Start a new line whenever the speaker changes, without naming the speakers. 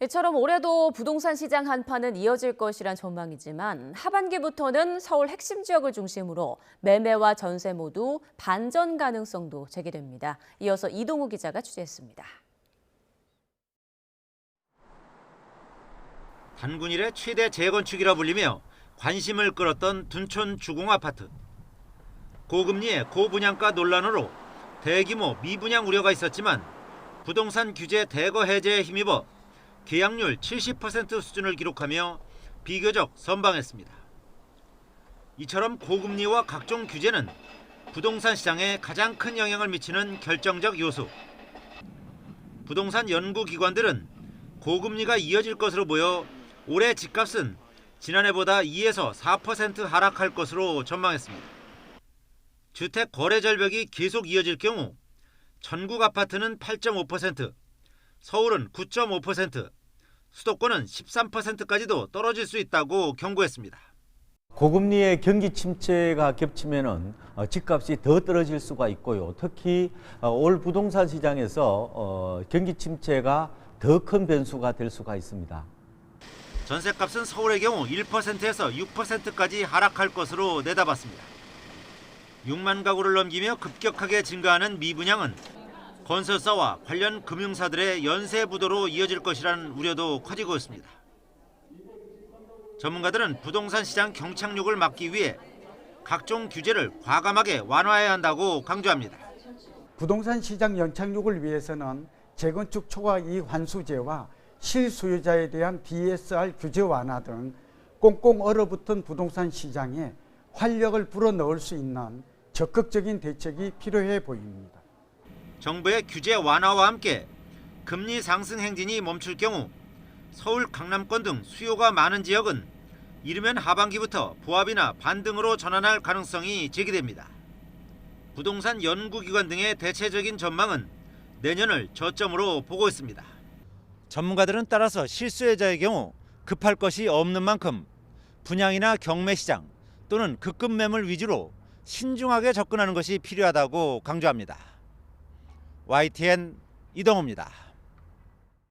이처럼 올해도 부동산 시장 한파는 이어질 것이란 전망이지만 하반기부터는 서울 핵심 지역을 중심으로 매매와 전세 모두 반전 가능성도 제기됩니다. 이어서 이동우 기자가 취재했습니다.
단군 이래 최대 재건축이라 불리며 관심을 끌었던 둔촌 주공 아파트. 고금리의 고분양가 논란으로 대규모 미분양 우려가 있었지만 부동산 규제 대거 해제에 힘입어 계약률 70% 수준을 기록하며 비교적 선방했습니다. 이처럼 고금리와 각종 규제는 부동산 시장에 가장 큰 영향을 미치는 결정적 요소. 부동산 연구기관들은 고금리가 이어질 것으로 보여 올해 집값은 지난해보다 2에서 4% 하락할 것으로 전망했습니다. 주택 거래 절벽이 계속 이어질 경우 전국 아파트는 8.5%, 서울은 9.5%, 수도권은 13%까지도 떨어질 수 있다고 경고했습니다.
고금리의 경기 침체가 겹치면은 집값이 더 떨어질 수가 있고요. 특히 올 부동산 시장에서 경기 침체가 더 큰 변수가 될 수가 있습니다.
전셋값은 서울의 경우 1%에서 6%까지 하락할 것으로 내다봤습니다. 6만 가구를 넘기며 급격하게 증가하는 미분양은 건설사와 관련 금융사들의 연쇄 부도로 이어질 것이라는 우려도 커지고 있습니다. 전문가들은 부동산 시장 경착륙을 막기 위해 각종 규제를 과감하게 완화해야 한다고 강조합니다.
부동산 시장 연착륙을 위해서는 재건축 초과 이익 환수제와 실수요자에 대한 DSR 규제 완화 등 꽁꽁 얼어붙은 부동산 시장에 활력을 불어넣을 수 있는 적극적인 대책이 필요해 보입니다.
정부의 규제 완화와 함께 금리 상승 행진이 멈출 경우 서울, 강남권 등 수요가 많은 지역은 이르면 하반기부터 보합이나 반등으로 전환할 가능성이 제기됩니다. 부동산 연구기관 등의 대체적인 전망은 내년을 저점으로 보고 있습니다. 전문가들은 따라서 실수요자의 경우 급할 것이 없는 만큼 분양이나 경매 시장 또는 급급 매물 위주로 신중하게 접근하는 것이 필요하다고 강조합니다. YTN 이동호입니다.